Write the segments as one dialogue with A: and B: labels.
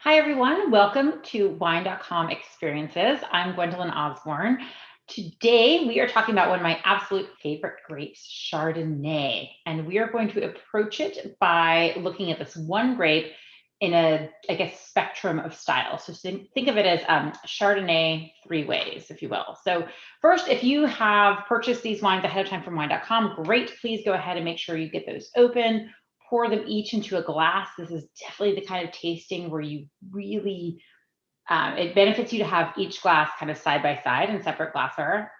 A: Hi, everyone. Welcome to Wine.com Experiences. I'm Gwendolyn Osborn. Today, we are talking about one of my absolute favorite grapes, Chardonnay. And we are going to approach it by looking at this one grape in a, spectrum of styles. So think of it as Chardonnay three ways, if you will. So first, if you have purchased these wines ahead of time from Wine.com, great. Please go ahead and make sure you get those open. Pour them each into a glass. This is definitely the kind of tasting where you really, it benefits you to have each glass kind of side by side in separate glassware,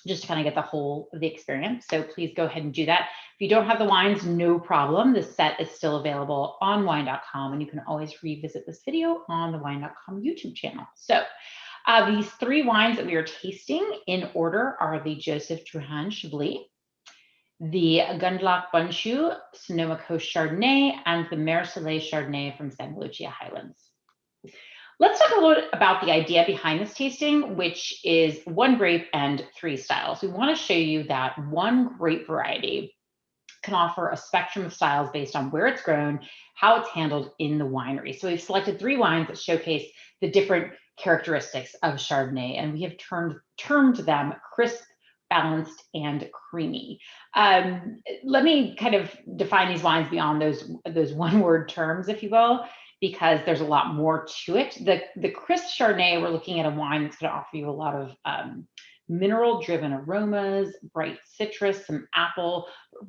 A: just to kind of get the whole of the experience. So please go ahead and do that. If you don't have the wines, no problem. The set is still available on Wine.com, and you can always revisit this video on the Wine.com YouTube channel. So these three wines that we are tasting in order are the Joseph Drouhin Chablis, the Gundlach Bundschu Sonoma Coast Chardonnay, and the Soleil Chardonnay from Santa Lucia Highlands. Let's talk a little bit about the idea behind this tasting, which is one grape and three styles. We want to show you that one grape variety can offer a spectrum of styles based on where it's grown, how it's handled in the winery. So we've selected three wines that showcase the different characteristics of Chardonnay, and we have termed them crisp, balanced, and creamy. Let me kind of define these wines beyond those one-word terms, if you will, because there's a lot more to it. The crisp Chardonnay, we're looking at a wine that's going to offer you a lot of mineral-driven aromas, bright citrus, some apple,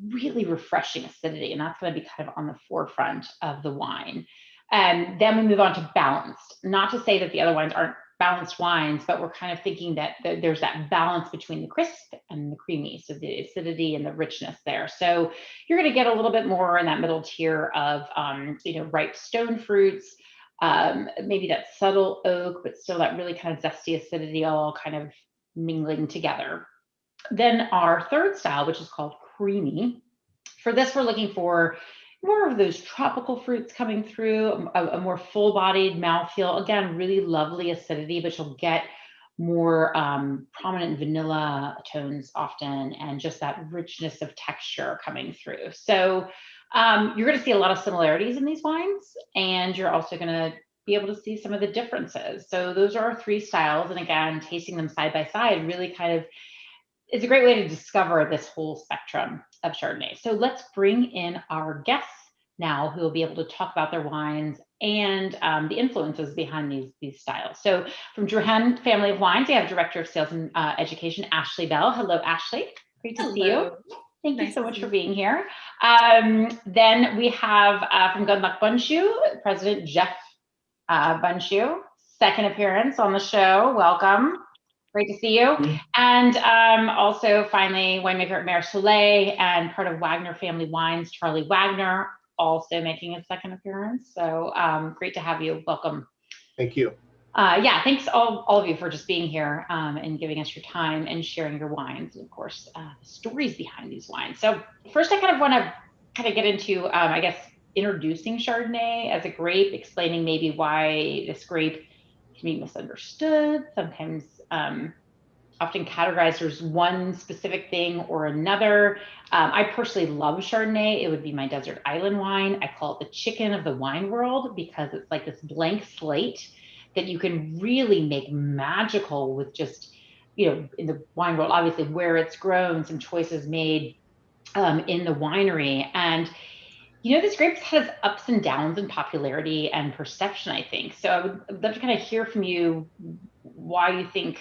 A: really refreshing acidity, and that's going to be kind of on the forefront of the wine. And then we move on to balanced. Not to say that the other wines aren't balanced wines, but we're kind of thinking that there's that balance between the crisp and the creamy, so the acidity and the richness there. So you're going to get a little bit more in that middle tier of ripe stone fruits, maybe that subtle oak, but still that really kind of zesty acidity, all kind of mingling together. Then our third style, which is called creamy. For this, we're looking for more of those tropical fruits coming through, a more full-bodied mouthfeel. Again, really lovely acidity, but you'll get more prominent vanilla tones often, and just that richness of texture coming through. So you're going to see a lot of similarities in these wines, and you're also going to be able to see some of the differences. So those are our three styles. And again, tasting them side by side really kind of is a great way to discover this whole spectrum of Chardonnay. So let's bring in our guests now who will be able to talk about their wines and the influences behind these styles. So from Drouhin Family of Wines, we have Director of Sales and Education, Ashley Bell. Hello, Ashley. Great to see you. Thank you so much for being here. Then we have from Gundlach Bundschu, President Jeff Bundschu. Second appearance on the show. Welcome. Great to see you. And also, finally, winemaker at Soleil and part of Wagner Family Wines, Charlie Wagner, also making a second appearance. So great to have you. Welcome.
B: Thank you.
A: Yeah, thanks all of you for just being here and giving us your time and sharing your wines, and of course, the stories behind these wines. So first, I kind of want to get into, introducing Chardonnay as a grape, explaining maybe why this grape can be misunderstood, sometimes often categorized as one specific thing or another. I personally love Chardonnay. It would be my desert island wine. I call it the chicken of the wine world because it's like this blank slate that you can really make magical with just, in the wine world, obviously where it's grown, some choices made in the winery. And this grape has ups and downs in popularity and perception, I think. So I would love to kind of hear from you why you think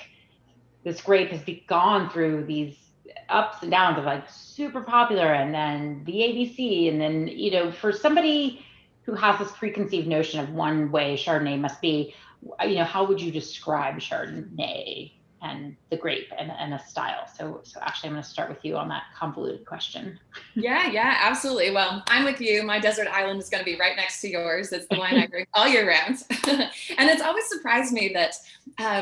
A: this grape has gone through these ups and downs of like super popular and then the ABC. And then, for somebody who has this preconceived notion of one way Chardonnay must be, how would you describe Chardonnay and the grape and a style? So Ashley, I'm going to start with you on that convoluted question.
C: Yeah, absolutely. Well, I'm with you. My desert island is going to be right next to yours. It's the wine I drink all year round. And it's always surprised me that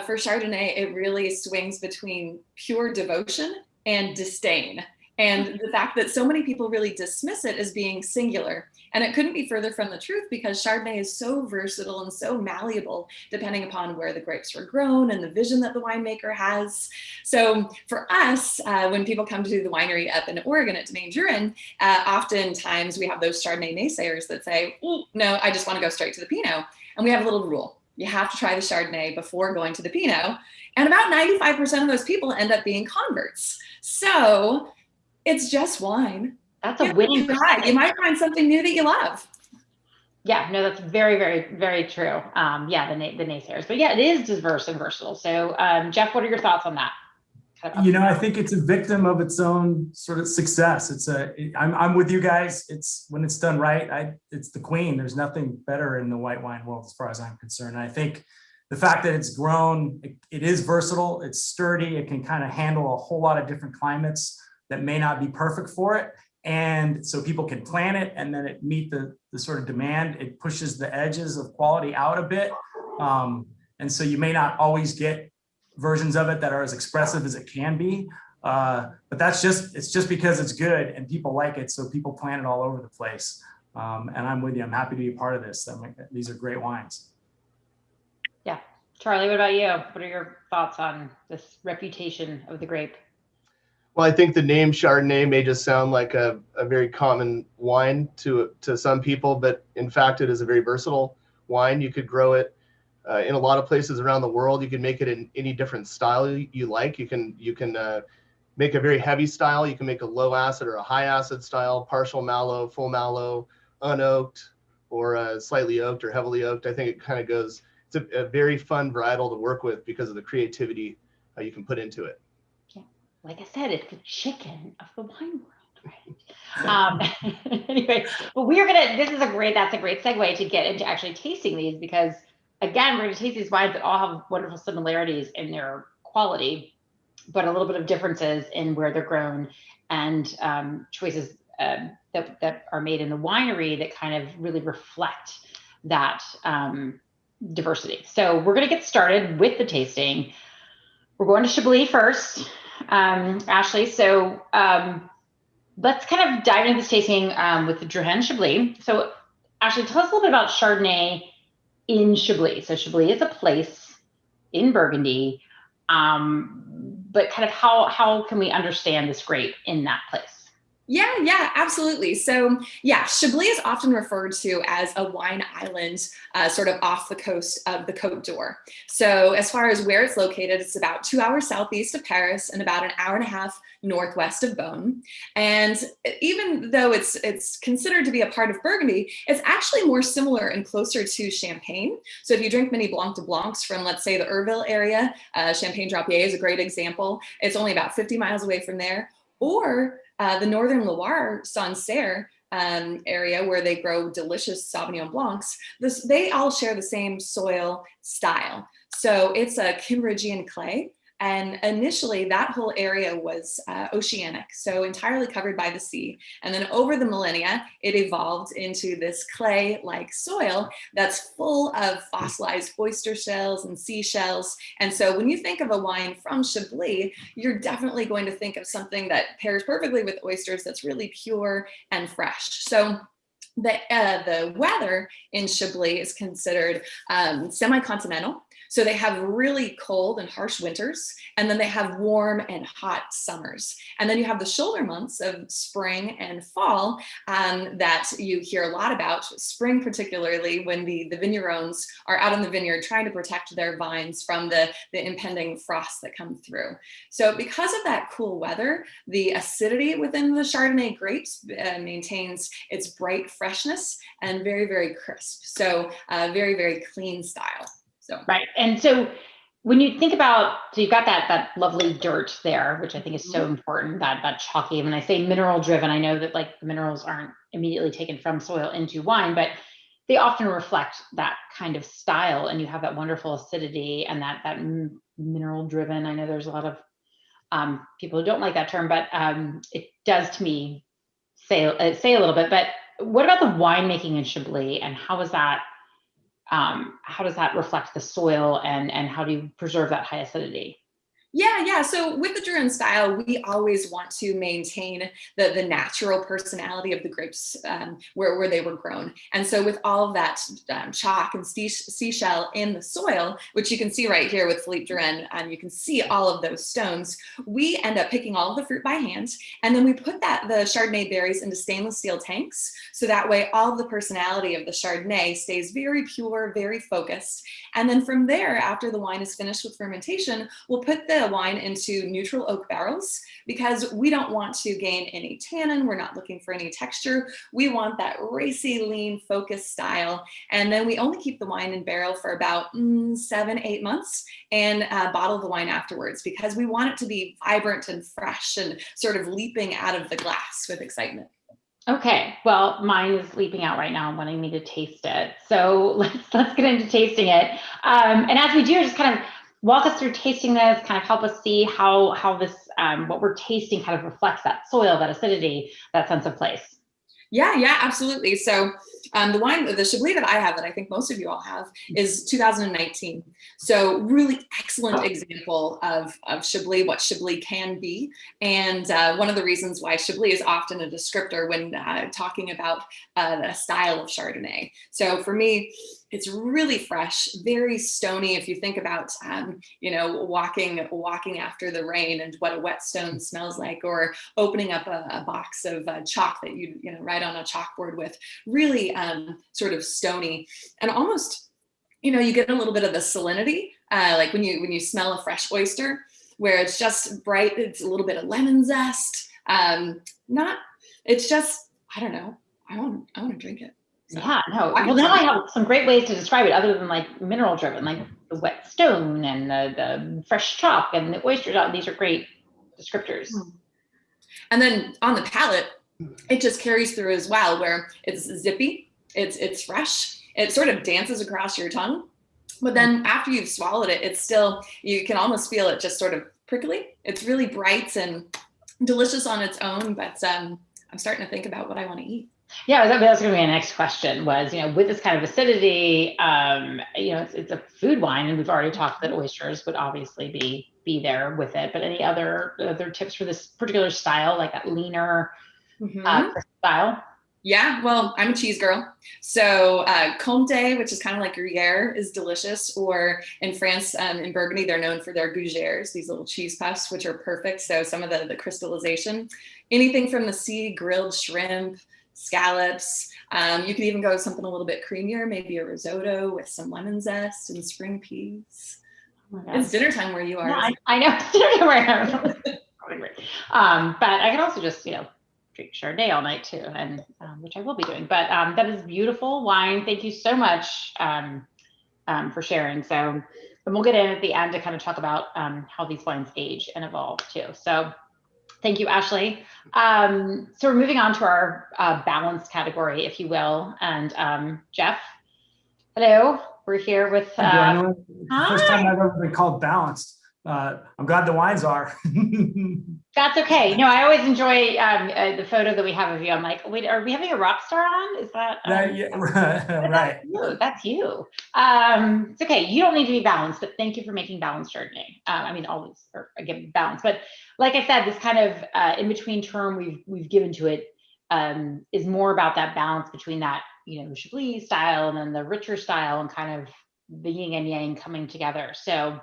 C: for Chardonnay, it really swings between pure devotion and disdain. And the fact that so many people really dismiss it as being singular. And it couldn't be further from the truth, because Chardonnay is so versatile and so malleable depending upon where the grapes were grown and the vision that the winemaker has. So for us, when people come to the winery up in Oregon at Domaine Drouhin, oftentimes we have those Chardonnay naysayers that say, no, I just want to go straight to the Pinot. And we have a little rule. You have to try the Chardonnay before going to the Pinot. And about 95% of those people end up being converts. So it's just wine.
A: That's a winning percentage.
C: You might find something new that you love.
A: Yeah, no, that's very, very, very true. Yeah, the naysayers, but yeah, it is diverse and versatile. So, Jeff, what are your thoughts on that?
B: I think it's a victim of its own sort of success. I'm with you guys. It's when it's done right, it's the queen. There's nothing better in the white wine world as far as I'm concerned. And I think the fact that it's grown, it is versatile, it's sturdy, it can kind of handle a whole lot of different climates that may not be perfect for it. And so people can plan it and then it meet the sort of demand. It pushes the edges of quality out a bit. And so you may not always get versions of it that are as expressive as it can be. But it's just because it's good and people like it. So people plan it all over the place. And I'm with you. I'm happy to be a part of this. These are great wines.
A: Yeah. Charlie, what about you? What are your thoughts on this reputation of the grape?
D: Well, I think the name Chardonnay may just sound like a very common wine to some people, but in fact, it is a very versatile wine. You could grow it in a lot of places around the world. You can make it in any different style you like. You can make a very heavy style. You can make a low acid or a high acid style, partial mallow, full mallow, unoaked, or slightly oaked or heavily oaked. I think it kind of goes. It's a very fun varietal to work with because of the creativity you can put into it.
A: Like I said, it's the chicken of the wine world, right? Anyway, but that's a great segue to get into actually tasting these, because again, we're going to taste these wines that all have wonderful similarities in their quality, but a little bit of differences in where they're grown and choices that are made in the winery that kind of really reflect that diversity. So we're going to get started with the tasting. We're going to Chablis first. Ashley, so let's kind of dive into this tasting with the Drouhin Chablis. So Ashley, tell us a little bit about Chardonnay in Chablis. So Chablis is a place in Burgundy, but kind of how can we understand this grape in that place?
C: Yeah, absolutely. So yeah, Chablis is often referred to as a wine island, sort of off the coast of the Côte d'Or. So as far as where it's located, it's about 2 hours southeast of Paris and about an hour and a half northwest of Beaune. And even though it's considered to be a part of Burgundy, it's actually more similar and closer to Champagne. So if you drink many Blanc de Blancs from, let's say, the Urville area, Champagne Drapier is a great example. It's only about 50 miles away from there. Or the northern Loire, Sancerre area, where they grow delicious Sauvignon Blancs, they all share the same soil style. So it's a Kimmeridgian clay. And initially, that whole area was oceanic, so entirely covered by the sea. And then over the millennia, it evolved into this clay-like soil that's full of fossilized oyster shells and seashells. And so when you think of a wine from Chablis, you're definitely going to think of something that pairs perfectly with oysters that's really pure and fresh. So the weather in Chablis is considered semi-continental. So they have really cold and harsh winters, and then they have warm and hot summers. And then you have the shoulder months of spring and fall that you hear a lot about, spring particularly, when the vignerons are out in the vineyard trying to protect their vines from the impending frosts that come through. So because of that cool weather, the acidity within the Chardonnay grapes maintains its bright freshness and very, very crisp. So very, very clean style. So.
A: Right. And so when you think about, so you've got that lovely dirt there, which I think is so important, that chalky. When I say mineral driven, I know that like the minerals aren't immediately taken from soil into wine, but they often reflect that kind of style. And you have that wonderful acidity and that mineral driven. I know there's a lot of people who don't like that term, but it does to me say a little bit. But what about the winemaking in Chablis, and how does that reflect the soil, and how do you preserve that high acidity?
C: Yeah. So with the Drouhin style, we always want to maintain the natural personality of the grapes where they were grown. And so with all of that chalk and seashell in the soil, which you can see right here with Philippe Drouhin, you can see all of those stones, we end up picking all of the fruit by hand. And then we put the Chardonnay berries into stainless steel tanks. So that way all of the personality of the Chardonnay stays very pure, very focused. And then from there, after the wine is finished with fermentation, we'll put the wine into neutral oak barrels because we don't want to gain any tannin. We're not looking for any texture. We want that racy, lean, focused style. And then we only keep the wine in barrel for about 7-8 months and bottle the wine afterwards because we want it to be vibrant and fresh and sort of leaping out of the glass with excitement.
A: Okay, well, mine is leaping out right now and wanting me to taste it. So let's get into tasting it. And as we do, just kind of walk us through tasting this, kind of help us see how this, what we're tasting kind of reflects that soil, that acidity, that sense of place.
C: Yeah, absolutely. So the wine, the Chablis that I have, that I think most of you all have, is 2019. So really excellent example of Chablis, what Chablis can be. And one of the reasons why Chablis is often a descriptor when talking about a style of Chardonnay. So for me, it's really fresh, very stony. If you think about, walking after the rain and what a wet stone smells like, or opening up a box of chalk that you write on a chalkboard with, really sort of stony and almost, you get a little bit of the salinity, like when you smell a fresh oyster, where it's just bright. It's a little bit of lemon zest. It's just, I don't know. I want to drink it.
A: So, yeah, no. Well, now I have some great ways to describe it other than like mineral driven, like the wet stone and the fresh chalk and the oyster. These are great descriptors.
C: And then on the palate, it just carries through as well, where it's zippy, it's fresh, it sort of dances across your tongue. But then after you've swallowed it, it's still, you can almost feel it just sort of prickly. It's really bright and delicious on its own, but I'm starting to think about what I want to eat.
A: Yeah, that was going to be my next question was, with this kind of acidity, it's a food wine, and we've already talked that oysters would obviously be there with it, but any other tips for this particular style, like that leaner style?
C: Yeah, well, I'm a cheese girl. So Comté, which is kind of like Gruyere, is delicious. Or in France, in Burgundy, they're known for their gougères, these little cheese puffs, which are perfect. So some of the crystallization, anything from the sea, grilled shrimp, scallops. You could even go with something a little bit creamier, maybe a risotto with some lemon zest and spring peas. Oh, it's dinner time where you are.
A: Yeah, I know it's dinner time where I am. But I can also just, drink Chardonnay all night too, and which I will be doing. But that is beautiful wine. Thank you so much for sharing. So, and we'll get in at the end to kind of talk about how these wines age and evolve too. So thank you, Ashley. So we're moving on to our balanced category, if you will. And Jeff, hello. We're here with.
B: First time I've ever been called balanced. I'm glad the wines are.
A: That's okay. No, I always enjoy the photo that we have of you. I'm like, wait, are we having a rock star on? Is that?
B: Yeah, right.
A: That's you. It's okay. You don't need to be balanced, but thank you for making balanced Chardonnay. Always, or again, balance. But like I said, this kind of in between term we've given to it is more about that balance between that Chablis style and then the richer style and kind of the yin and yang coming together. So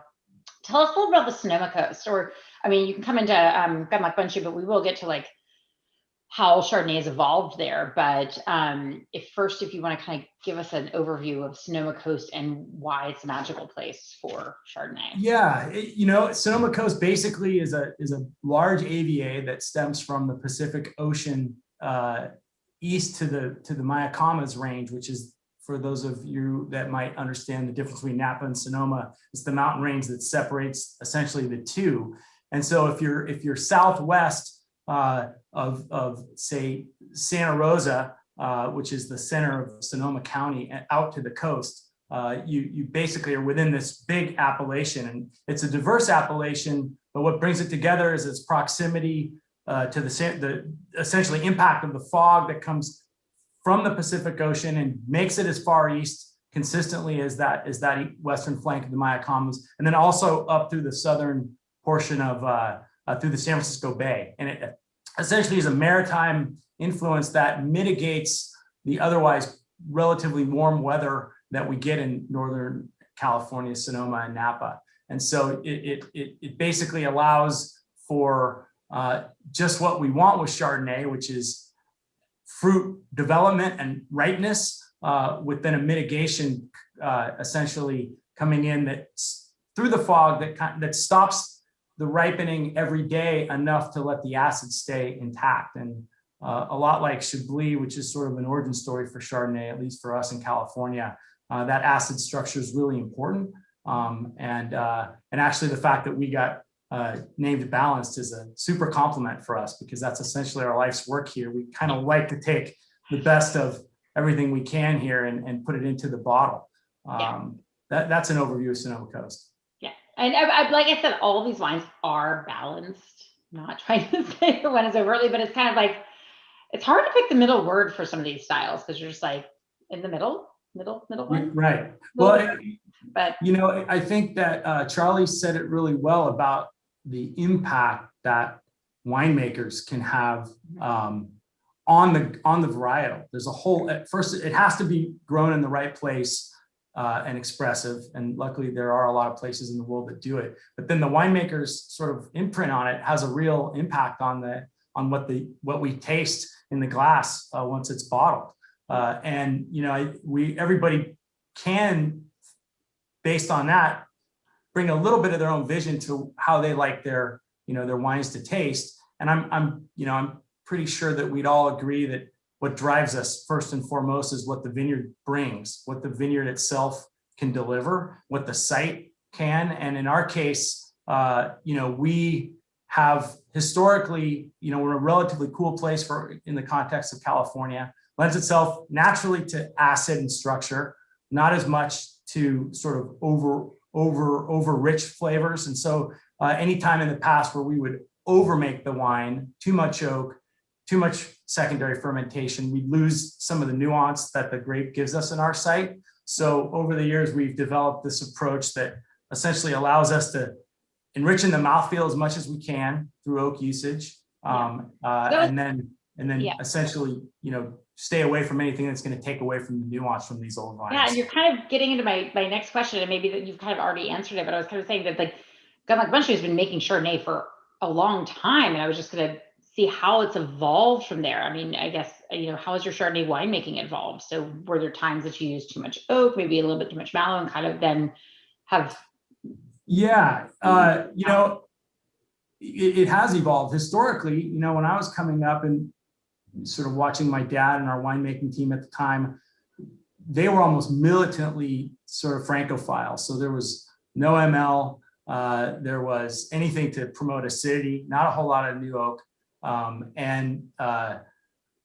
A: tell us a little about the Sonoma coast, or you can come into Gundlach, Bundschu, but we will get to like how Chardonnay has evolved there. But if you want to kind of give us an overview of Sonoma coast and why it's a magical place for Chardonnay.
B: Yeah, Sonoma coast basically is a large AVA that stems from the Pacific Ocean east to the Mayacamas range, which is, for those of you that might understand the difference between Napa and Sonoma, it's the mountain range that separates essentially the two. And so if you're southwest of say Santa Rosa, which is the center of Sonoma County, and out to the coast, you basically are within this big appellation, and it's a diverse appellation. But what brings it together is its proximity to the essentially impact of the fog that comes from the Pacific Ocean and makes it as far east consistently as that western flank of the Mayacamas, and then also up through the southern portion of through the San Francisco Bay. And it essentially is a maritime influence that mitigates the otherwise relatively warm weather that we get in Northern California, Sonoma and Napa. And so it basically allows for just what we want with Chardonnay, which is fruit development and ripeness, with then a mitigation essentially coming in that's through the fog that stops the ripening every day enough to let the acid stay intact. And a lot like Chablis, which is sort of an origin story for Chardonnay, at least for us in California, that acid structure is really important. And actually the fact that we got named balanced is a super compliment for us, because that's essentially our life's work here. We kind of like to take the best of everything we can here and put it into the bottle. That's an overview of Sonoma Coast.
A: Yeah, and I, like I said, all these wines are balanced. I'm not trying to say one is overtly, but it's kind of like, it's hard to pick the middle word for some of these styles, because you're just like in the middle one.
B: Right.
A: Well, but
B: you know, I think that Charlie said it really well about the impact that winemakers can have on the varietal. There's a whole, at first it has to be grown in the right place and expressive, and luckily there are a lot of places in the world that do it. But then the winemaker's sort of imprint on it has a real impact on what we taste in the glass once it's bottled. And you know, everybody can, based on that, bring a little bit of their own vision to how they like their wines to taste. And I'm pretty sure that we'd all agree that what drives us first and foremost is what the vineyard brings, what the vineyard itself can deliver, what the site can. And in our case, we have historically, we're a relatively cool place in the context of California, lends itself naturally to acid and structure, not as much to sort of over rich flavors. And so anytime in the past where we would overmake the wine, too much oak, too much secondary fermentation, we lose some of the nuance that the grape gives us in our site. So over the years, we've developed this approach that essentially allows us to enrich in the mouthfeel as much as we can through oak usage, and then essentially, stay away from anything that's going to take away from the nuance from these old wines.
A: Yeah, and you're kind of getting into my next question, and maybe that you've kind of already answered it, but I was kind of saying that like Gundlach Bundschu has been making Chardonnay for a long time, and I was just going to see how it's evolved from there. I mean, I guess, how has your Chardonnay winemaking evolved? So were there times that you used too much oak, maybe a little bit too much mallow, and kind of then have...
B: Yeah, it has evolved historically. When I was coming up and sort of watching my dad and our winemaking team at the time, they were almost militantly sort of Francophile. So there was no ML, there was anything to promote acidity, not a whole lot of new oak. And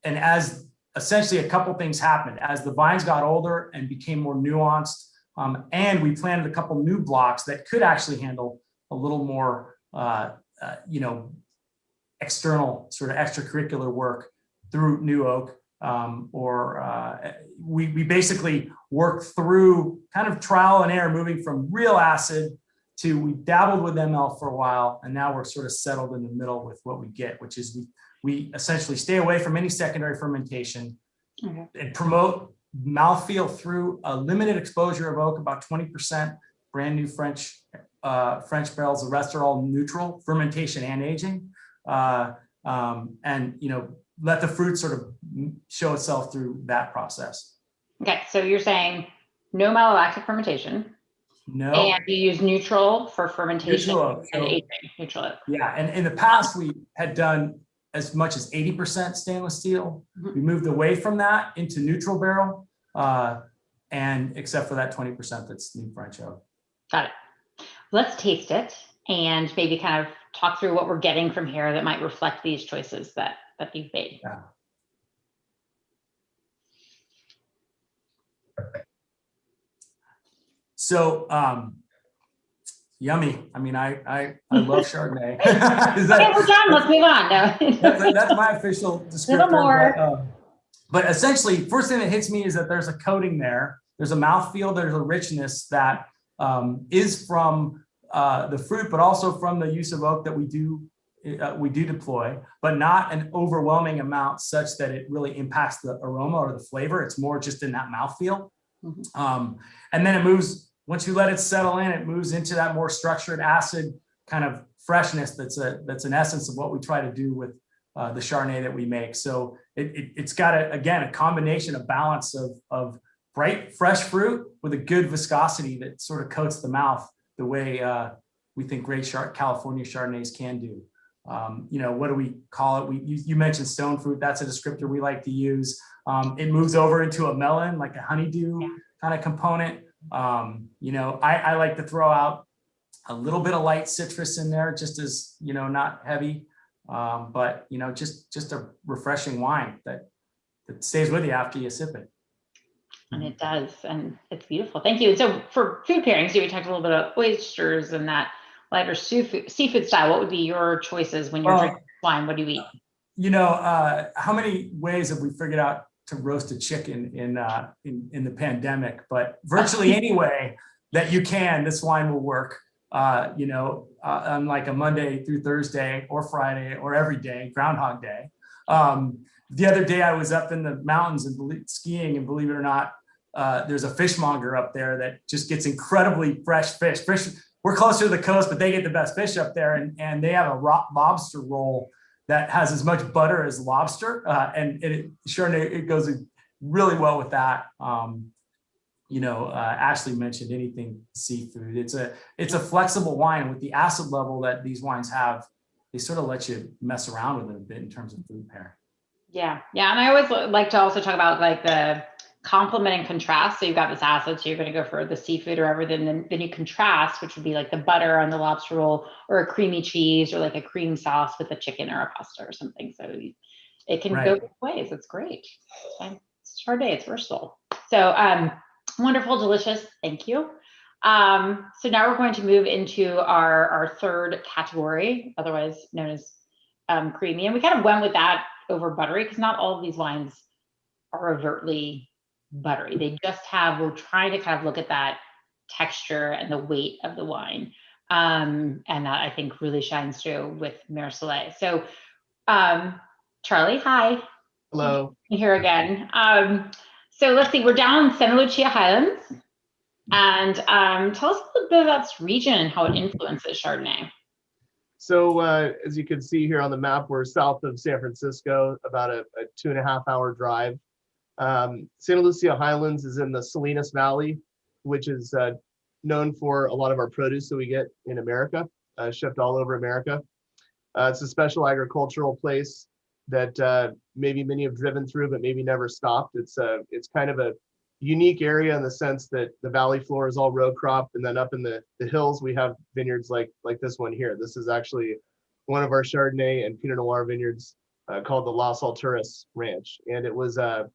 B: as essentially a couple things happened, as the vines got older and became more nuanced, and we planted a couple new blocks that could actually handle a little more, external sort of extracurricular work through new oak, we basically worked through kind of trial and error, moving from real acid to, we dabbled with ML for a while, and now we're sort of settled in the middle with what we get, which is we essentially stay away from any secondary fermentation and promote mouthfeel through a limited exposure of oak, about 20%, brand new French barrels. The rest are all neutral fermentation and aging, and let the fruit sort of show itself through that process. Okay,
A: so you're saying no malolactic fermentation.
B: No.
A: And you use neutral for fermentation and aging. Neutral oak.
B: Yeah, and in the past we had done as much as 80% stainless steel. Mm-hmm. We moved away from that into neutral barrel, and except for that 20% that's new French oak.
A: Got it. Let's taste it and maybe kind of talk through what we're getting from here that might reflect these choices that you've made.
B: Yeah. So, yummy. I mean, I love Chardonnay.
A: Okay, we're done. Let's move on. No.
B: that's my official descriptor.
A: Little more.
B: But essentially, first thing that hits me is that there's a coating there. There's a mouthfeel. There's a richness that is from the fruit, but also from the use of oak that we do deploy, but not an overwhelming amount such that it really impacts the aroma or the flavor. It's more just in that mouthfeel. And then it moves, once you let it settle in, it moves into that more structured acid kind of freshness that's an essence of what we try to do with the Chardonnay that we make. So it's got a combination, a balance of bright, fresh fruit with a good viscosity that sort of coats the mouth the way we think great California Chardonnays can do. What do we call it? You mentioned stone fruit. That's a descriptor we like to use. It moves over into a melon, like a honeydew kind of component. I like to throw out a little bit of light citrus in there, just as, not heavy, but, just a refreshing wine that stays with you after you sip it.
A: And it does, and it's beautiful. Thank you. So for food pairings, we talked a little bit about oysters and that lighter seafood style. What would be your choices when you're drinking wine? What do you eat?
B: How many ways have we figured out to roast a chicken in the pandemic? But virtually any way that you can, this wine will work. On like a Monday through Thursday or Friday or every day, Groundhog Day. The other day I was up in the mountains and skiing, and believe it or not, there's a fishmonger up there that just gets incredibly fresh fish. We're closer to the coast, but they get the best fish up there, and they have a lobster roll that has as much butter as lobster, and it goes really well with that. Ashley mentioned anything seafood. It's a flexible wine with the acid level that these wines have. They sort of let you mess around with it a bit in terms of food pairing.
A: Yeah. And I always like to also talk about like the complement and contrast. So you've got this acid, so you're going to go for the seafood or whatever. Then you contrast, which would be like the butter on the lobster roll, or a creamy cheese, or like a cream sauce with a chicken or a pasta or something. So it can go both ways. It's great. It's Chardonnay. It's versatile. So wonderful, delicious. Thank you. So now we're going to move into our third category, otherwise known as creamy. And we kind of went with that over buttery because not all of these wines are overtly buttery. They just we're trying to kind of look at that texture and the weight of the wine. And that I think really shines through with Soleil. So Charlie, hi.
D: Hello.
A: Here again. So let's see, we're down in Santa Lucia Highlands. And tell us a little bit about this region and how it influences Chardonnay.
D: So as you can see here on the map, we're south of San Francisco, about a 2.5-hour drive. Santa Lucia Highlands is in the Salinas Valley, which is known for a lot of our produce that we get in America, shipped all over America. It's a special agricultural place that maybe many have driven through, but maybe never stopped. It's kind of a unique area in the sense that the valley floor is all row crop, and then up in the hills we have vineyards like this one here. This is actually one of our Chardonnay and Pinot Noir vineyards called the Las Alturas Ranch, and it was a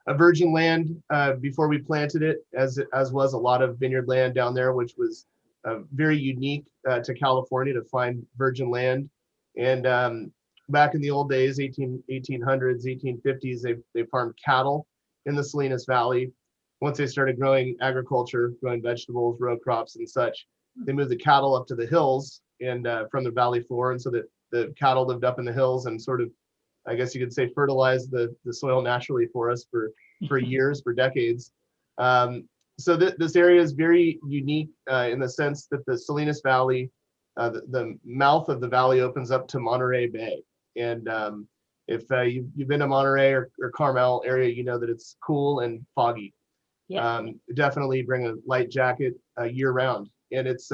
D: virgin land before we planted it, as was a lot of vineyard land down there, which was very unique to California to find virgin land. And back in the old days, 1800s, 1850s, they farmed cattle in the Salinas Valley. Once they started growing agriculture, growing vegetables, row crops and such, they moved the cattle up to the hills and from the valley floor. And so that the cattle lived up in the hills and sort of, I guess you could say, fertilized the soil naturally for us for years, for decades. So this area is very unique in the sense that the Salinas Valley, the mouth of the valley opens up to Monterrey Bay. And if you've been to Monterey or Carmel area, you know that it's cool and foggy. Yeah. Definitely bring a light jacket year round. And it's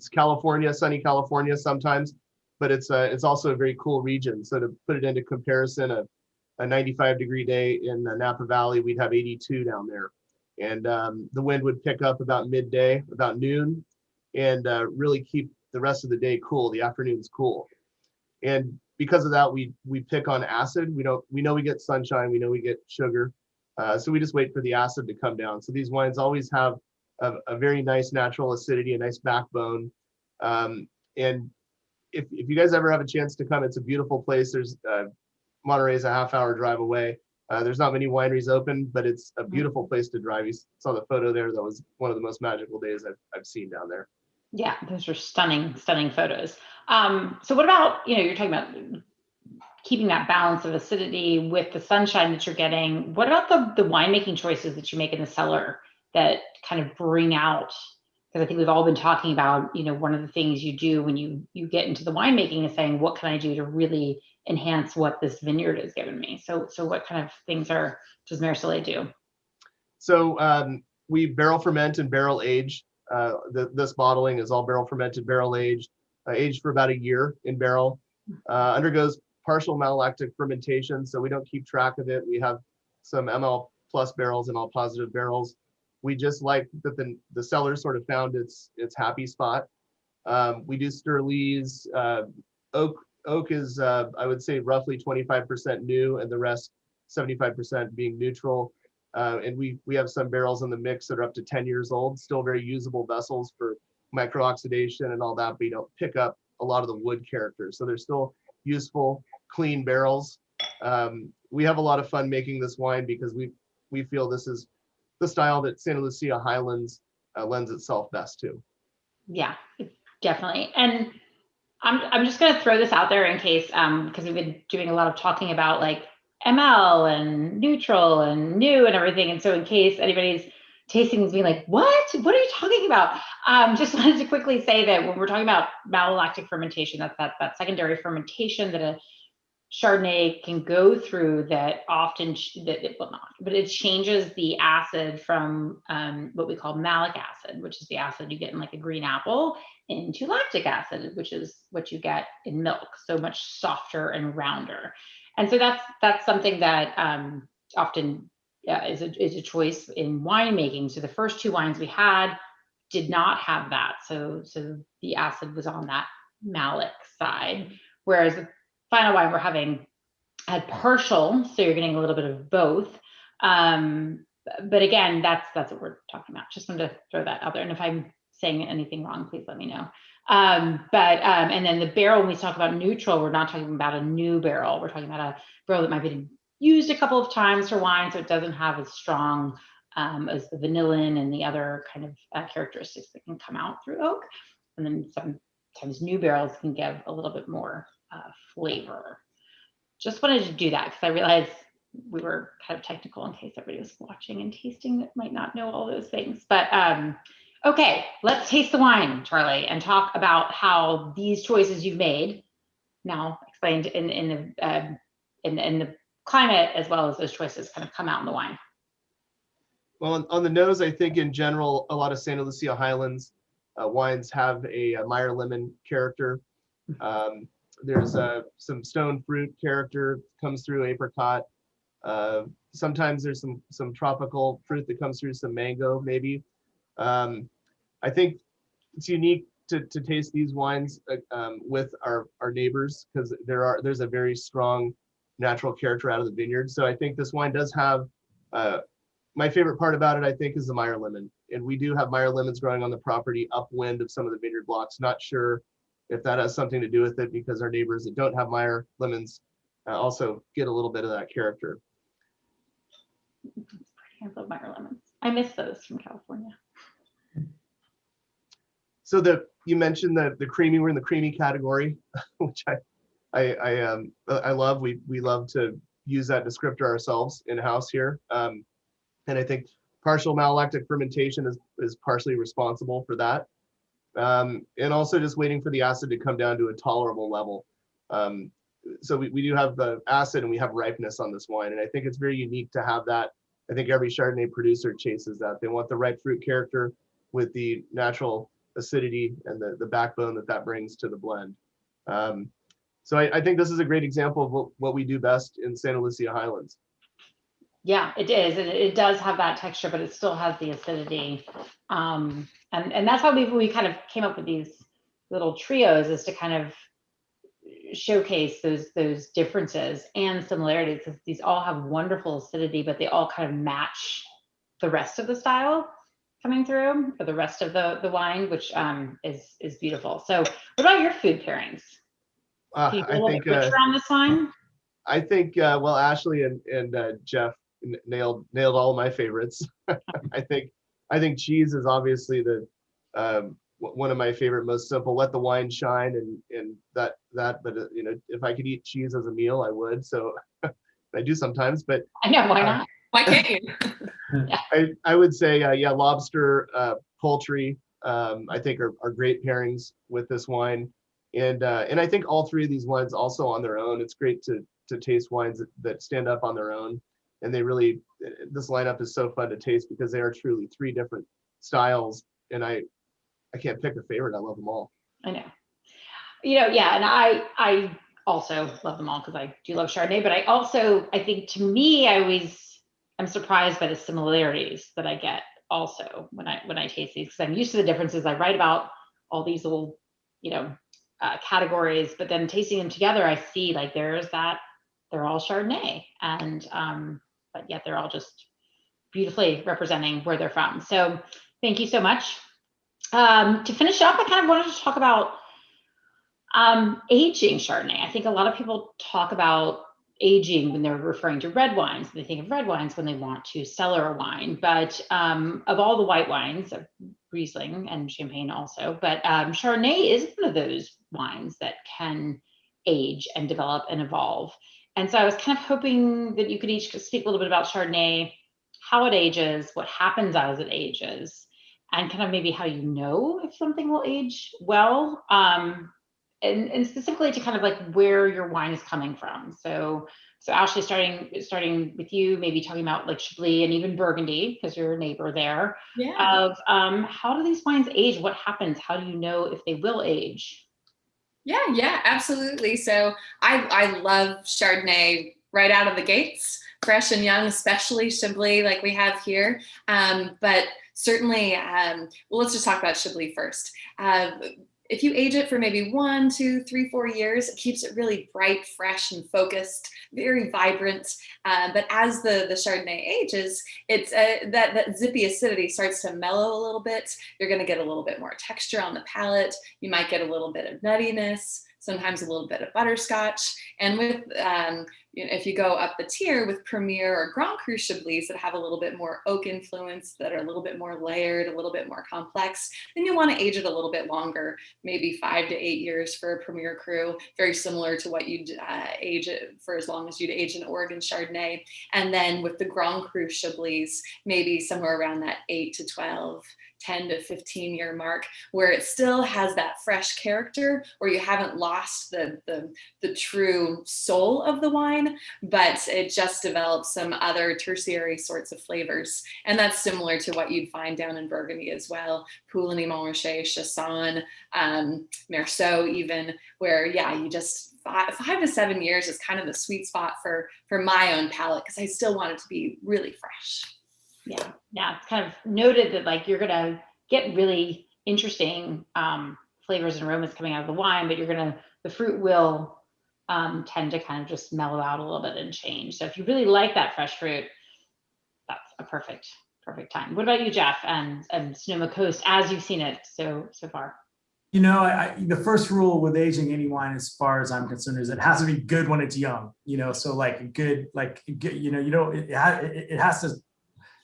D: California, sunny California sometimes, but it's also a very cool region. So to put it into comparison, a 95-degree day in the Napa Valley, we'd have 82 down there. And the wind would pick up about midday, about noon, and really keep the rest of the day cool. The afternoon's cool. And because of that, we pick on acid. We know we get sunshine, we know we get sugar. So we just wait for the acid to come down. So these wines always have a very nice natural acidity, a nice backbone. And if you guys ever have a chance to come, it's a beautiful place. There's Monterey is a half-hour drive away. There's not many wineries open, but it's a beautiful place to drive. You saw the photo there. That was one of the most magical days I've seen down there.
A: Yeah, those are stunning, stunning photos. So what about, you're talking about keeping that balance of acidity with the sunshine that you're getting. What about the winemaking choices that you make in the cellar that kind of bring out, because I think we've all been talking about, one of the things you do when you get into the winemaking is saying, what can I do to really enhance what this vineyard has given me? So what kind of things does Maire Soleil do?
D: So we barrel ferment and barrel age. This bottling is all barrel fermented, barrel aged for about a year in barrel. Undergoes partial malolactic fermentation, so we don't keep track of it. We have some ML plus barrels and all positive barrels. We just like that the cellar sort of found its happy spot. We do Sterlese. Oak is I would say roughly 25% new, and the rest 75% being neutral. And we have some barrels in the mix that are up to 10 years old, still very usable vessels for micro-oxidation and all that, but you don't pick up a lot of the wood character. So they're still useful, clean barrels. We have a lot of fun making this wine because we feel this is the style that Santa Lucia Highlands lends itself best to.
A: Yeah, definitely. And I'm just going to throw this out there in case, because we've been doing a lot of talking about like ML and neutral and new and everything. And so in case anybody's tasting is being like, what are you talking about? Just wanted to quickly say that when we're talking about malolactic fermentation, that's that secondary fermentation that a Chardonnay can go through that often, but it changes the acid from what we call malic acid, which is the acid you get in like a green apple, into lactic acid, which is what you get in milk, so much softer and rounder. And so that's something that often is a choice in winemaking. So the first two wines we had did not have that. So the acid was on that malic side, whereas the final wine we're having had partial, so you're getting a little bit of both. But again, that's what we're talking about. Just wanted to throw that out there. And if I'm saying anything wrong, please let me know. And then the barrel, when we talk about neutral, we're not talking about a new barrel. We're talking about a barrel that might be used a couple of times for wine, so it doesn't have as strong as the vanillin and the other kind of characteristics that can come out through oak. And then sometimes new barrels can give a little bit more flavor. Just wanted to do that because I realized we were kind of technical in case everybody was watching and tasting that might not know all those things. But okay, let's taste the wine, Charlie, and talk about how these choices you've made, now explained in the climate, as well as those choices kind of come out in the wine.
D: Well, on the nose, I think in general, a lot of Santa Lucia Highlands wines have a Meyer lemon character. There's some stone fruit character comes through, apricot. Sometimes there's some tropical fruit that comes through, some mango maybe. I think it's unique to taste these wines with our neighbors, because there's a very strong natural character out of the vineyard. So I think this wine does have, my favorite part about it, I think, is the Meyer lemon. And we do have Meyer lemons growing on the property upwind of some of the vineyard blocks. Not sure if that has something to do with it, because our neighbors that don't have Meyer lemons also get a little bit of that character.
A: I love Meyer lemons. I miss those from California.
D: So you mentioned the creamy. We're in the creamy category, which I love. We love to use that descriptor ourselves in house here, and I think partial malolactic fermentation is partially responsible for that. And also just waiting for the acid to come down to a tolerable level. So we do have the acid and we have ripeness on this wine. And I think it's very unique to have that. I think every Chardonnay producer chases that. They want the ripe fruit character with the acidity and the backbone that brings to the blend. So I think this is a great example of what we do best in Santa Lucia Highlands.
A: Yeah, it is. It does have that texture, but it still has the acidity. And that's how we kind of came up with these little trios, is to kind of showcase those differences and similarities, because these all have wonderful acidity, but they all kind of match the rest of the style coming through, or the rest of the wine, which is beautiful. So what about your food pairings? Can you go a little bit richer on this wine?
D: I think well, Ashley and Jeff nailed all of my favorites. I think cheese is obviously the one of my favorite, most simple. Let the wine shine, and that. But you know, if I could eat cheese as a meal, I would. So I do sometimes. But
A: I know, why not?
C: Why can't you?
D: I would say yeah, lobster, poultry. I think are great pairings with this wine, and I think all three of these wines also on their own. It's great to taste wines that stand up on their own, and they really, this lineup is so fun to taste because they are truly three different styles, and I can't pick a favorite. I love them all.
A: I know. You know, yeah, and I also love them all because I do love Chardonnay, but I think to me, I'm surprised by the similarities that I get also when I taste these, because I'm used to the differences. I write about all these little, you know, categories, but then tasting them together, I see like there's that they're all Chardonnay, and but yet they're all just beautifully representing where they're from. So thank you so much. To finish up, I kind of wanted to talk about aging Chardonnay. I think a lot of people talk about aging when they're referring to red wines. They think of red wines when they want to cellar a wine, but of all the white wines, Riesling and Champagne also, but Chardonnay is one of those wines that can age and develop and evolve. And so I was kind of hoping that you could each speak a little bit about Chardonnay, how it ages, what happens as it ages, and kind of maybe how you know if something will age well. And specifically to kind of like where your wine is coming from. So Ashley, starting with you, maybe talking about like Chablis and even Burgundy, because you're a neighbor there.
C: Yeah.
A: Of how do these wines age? What happens? How do you know if they will age?
C: Yeah, absolutely. So I love Chardonnay right out of the gates, fresh and young, especially Chablis like we have here. But certainly, well, let's just talk about Chablis first. If you age it for maybe 1, 2, 3, 4 years, it keeps it really bright, fresh, and focused, very vibrant. But as the Chardonnay ages, it's that zippy acidity starts to mellow a little bit. You're going to get a little bit more texture on the palate. You might get a little bit of nuttiness, sometimes a little bit of butterscotch. And with if you go up the tier with Premier or Grand Cru Chablis that have a little bit more oak influence, that are a little bit more layered, a little bit more complex, then you want to age it a little bit longer, maybe 5 to 8 years for a Premier Cru, very similar to what you'd age it for as long as you'd age an Oregon Chardonnay. And then with the Grand Cru Chablis, maybe somewhere around that 8 to 12, 10 to 15 year mark, where it still has that fresh character, where you haven't lost the true soul of the wine, but it just develops some other tertiary sorts of flavors. And that's similar to what you'd find down in Burgundy as well. Pouligny, Montrachet, Chassagne, Meursault even, where yeah, you just 5 to 7 years is kind of the sweet spot for my own palate, because I still want it to be really fresh.
A: Yeah, it's kind of noted that like you're gonna get really interesting flavors and aromas coming out of the wine, but the fruit will tend to kind of just mellow out a little bit and change. So if you really like that fresh fruit, that's a perfect time. What about you, Jeff, and Sonoma Coast, as you've seen it so far?
B: You know, the first rule with aging any wine, as far as I'm concerned, is it has to be good when it's young. You know, so like good, you know, it has to.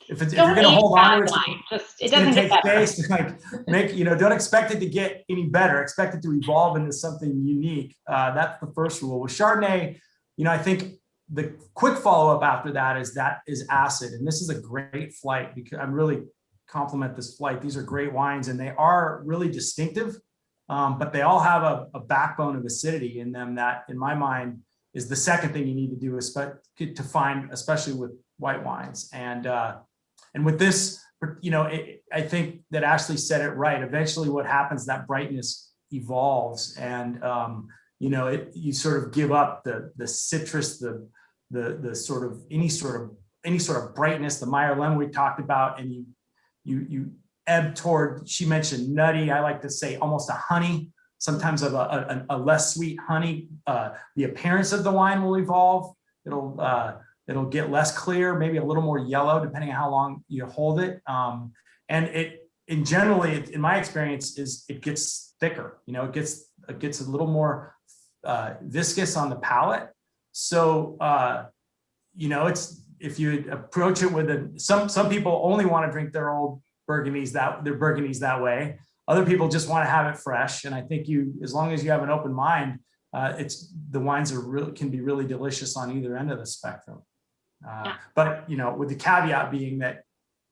B: If you're going to hold on to it,
A: it doesn't get better.
B: Space, like don't expect it to get any better. Expect it to evolve into something unique. That's the first rule. With Chardonnay, you know, I think the quick follow-up after that is acid. And this is a great flight, because I'm really compliment this flight. These are great wines and they are really distinctive, but they all have a backbone of acidity in them that, in my mind, is the second thing you need to do, to find, especially with white wines. And with this, you know, I think that Ashley said it right. Eventually what happens, that brightness evolves, and you know, you sort of give up the citrus, the sort of any sort of brightness, the Meyer lemon we talked about, and you ebb toward, she mentioned nutty, I like to say almost a honey, sometimes of a less sweet honey. The appearance of the wine will evolve. It'll get less clear, maybe a little more yellow, depending on how long you hold it. And generally, in my experience, it gets thicker. You know, it gets a little more viscous on the palate. So, it's, if you approach it with some people only want to drink their old Burgundies that way. Other people just want to have it fresh. And I think as long as you have an open mind, the wines can be really delicious on either end of the spectrum. But, with the caveat being that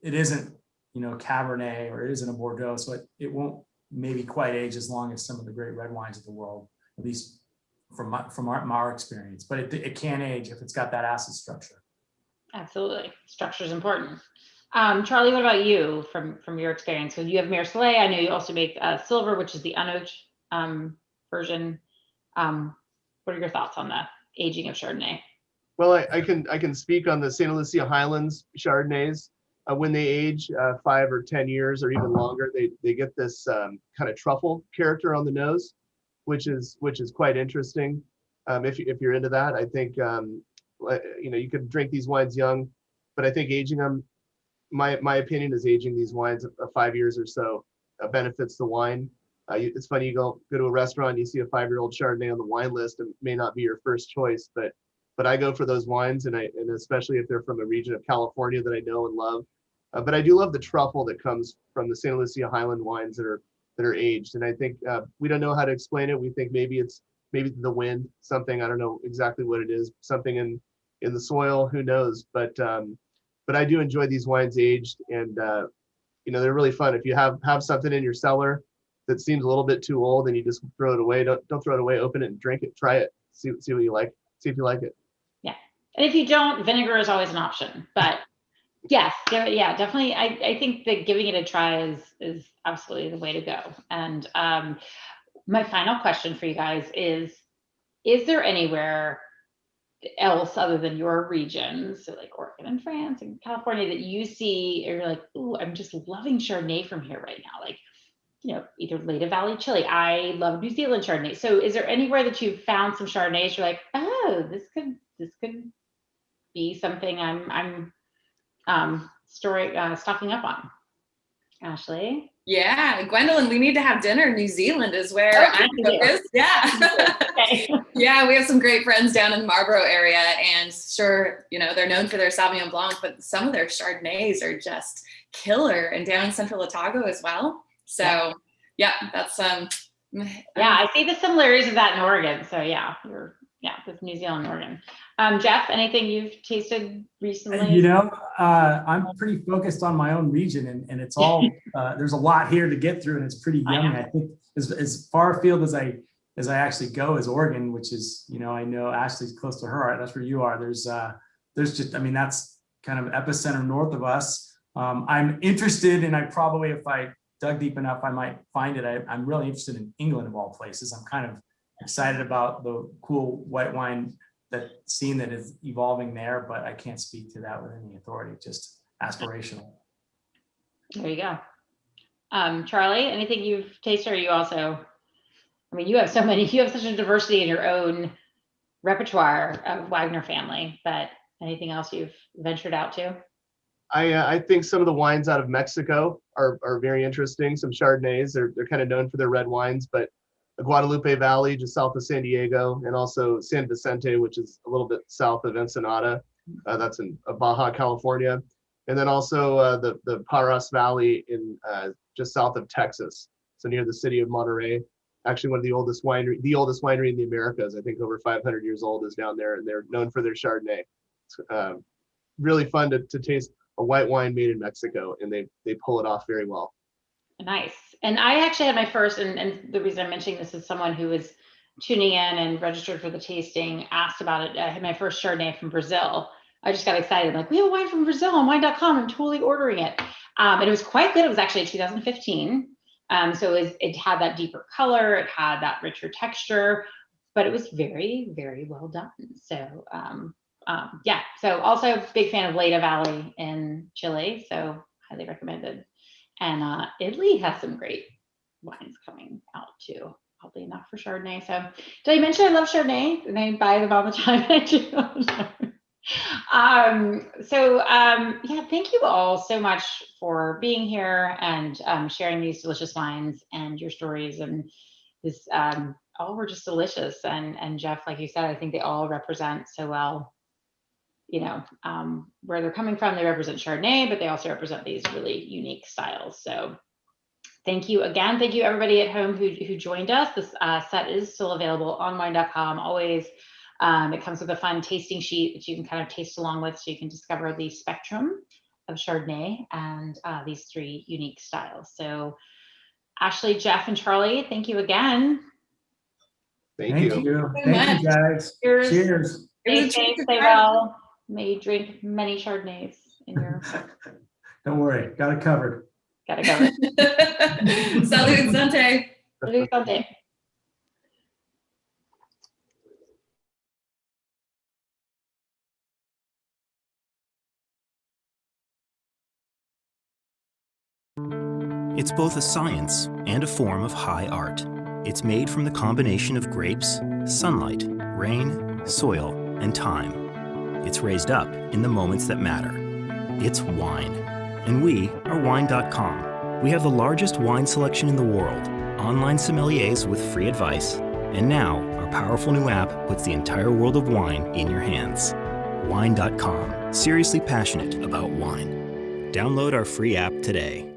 B: it isn't, Cabernet, or it isn't a Bordeaux, so it won't maybe quite age as long as some of the great red wines of the world, at least from our experience. But it can age if it's got that acid structure.
A: Absolutely, structure is important. Charlie, what about you from your experience? So you have Mer Soleil. I know you also make Silver, which is the unaged version. What are your thoughts on the aging of Chardonnay?
D: Well, I can speak on the Santa Lucia Highlands Chardonnays. When they age 5 or 10 years or even longer, they get this kind of truffle character on the nose, which is quite interesting. If you're into that, I think you could drink these wines young, but I think aging them, my opinion is aging these wines 5 years or so benefits the wine. It's funny, you go to a restaurant, you see a 5-year-old Chardonnay on the wine list, and it may not be your first choice, but I go for those wines, and especially if they're from a region of California that I know and love. But I do love the truffle that comes from the Santa Lucia Highland wines that are aged. And I think we don't know how to explain it. We think maybe it's the wind, something, I don't know exactly what it is, something in the soil, who knows. But I do enjoy these wines aged, and they're really fun. If you have something in your cellar that seems a little bit too old and you just throw it away, don't throw it away, open it and drink it, try it, see what you like, see if you like it.
A: Yeah. And if you don't, vinegar is always an option, but yes, yeah, definitely. I think that giving it a try is absolutely the way to go. And my final question for you guys is there anywhere else other than your regions, so like Oregon and France and California, that you see, or you're like, ooh, I'm just loving Chardonnay from here right now? Like, either Leda Valley, Chile. I love New Zealand Chardonnay. So is there anywhere that you've found some Chardonnays you're like, oh, this could be something I'm stocking up on? Ashley?
C: Yeah, Gwendolyn, we need to have dinner. New Zealand is where I'm focused. Yeah.
A: Okay.
C: Yeah, we have some great friends down in the Marlborough area, and sure, they're known for their Sauvignon Blanc, but some of their Chardonnays are just killer, and down in Central Otago as well. So yeah, that's
A: yeah, I see the similarities of that in Oregon. So yeah, with New Zealand and Oregon. Jeff, anything you've tasted recently?
B: I'm pretty focused on my own region, and it's all there's a lot here to get through, and it's pretty young. I think as far afield as I actually go is Oregon, which is, I know Ashley's close to her heart. That's where you are. There's just, that's kind of epicenter north of us. I'm interested, and I probably, if I dug deep enough, I might find it. I'm really interested in England, of all places. I'm kind of excited about the cool white wine scene that is evolving there, but I can't speak to that with any authority, just aspirational.
A: There you go. Charlie, anything you've tasted, or you also, you have you have such a diversity in your own repertoire of Wagner family, but anything else you've ventured out to?
D: I think some of the wines out of Mexico are very interesting. Some Chardonnays, they're kind of known for their red wines, but the Guadalupe Valley, just south of San Diego, and also San Vicente, which is a little bit south of Ensenada. That's in Baja, California. And then also the Parras Valley in just south of Texas, so near the city of Monterrey. Actually, one of the oldest winery in the Americas, I think over 500 years old, is down there, and they're known for their Chardonnay. It's really fun to taste a white wine made in Mexico, and they pull it off very well.
A: Nice. And I actually had my first, and the reason I'm mentioning this is someone who was tuning in and registered for the tasting asked about it. I had my first Chardonnay from Brazil. I just got excited, like, we have a wine from Brazil on Wine.com. I'm totally ordering it. And it was quite good. It was actually 2015. So it had that deeper color, it had that richer texture, but it was very, very well done. So yeah, so also big fan of Leda Valley in Chile, so highly recommended. And Italy has some great wines coming out too, oddly enough, for Chardonnay. So did I mention I love Chardonnay and I buy them all the time? I do. Yeah, thank you all so much for being here and sharing these delicious wines and your stories and this all were just delicious. And Jeff, like you said, I think they all represent so well, where they're coming from. They represent Chardonnay, but they also represent these really unique styles. So thank you again. Thank you everybody at home who joined us. This set is still available on Wine.com. Always, it comes with a fun tasting sheet that you can kind of taste along with, so you can discover the spectrum of Chardonnay and these 3 unique styles. So Ashley, Jeff, and Charlie, thank you again.
D: Thank you.
B: Thank you, guys.
A: Cheers.
B: Cheers.
A: Stay safe, stay well. May you drink many Chardonnays in your.
B: Don't worry, got it covered.
A: Got it covered.
C: Salut, santé.
A: Salut, santé.
E: It's both a science and a form of high art. It's made from the combination of grapes, sunlight, rain, soil, and time. It's raised up in the moments that matter. It's wine. And we are Wine.com. We have the largest wine selection in the world, online sommeliers with free advice, and now our powerful new app puts the entire world of wine in your hands. Wine.com. Seriously passionate about wine. Download our free app today.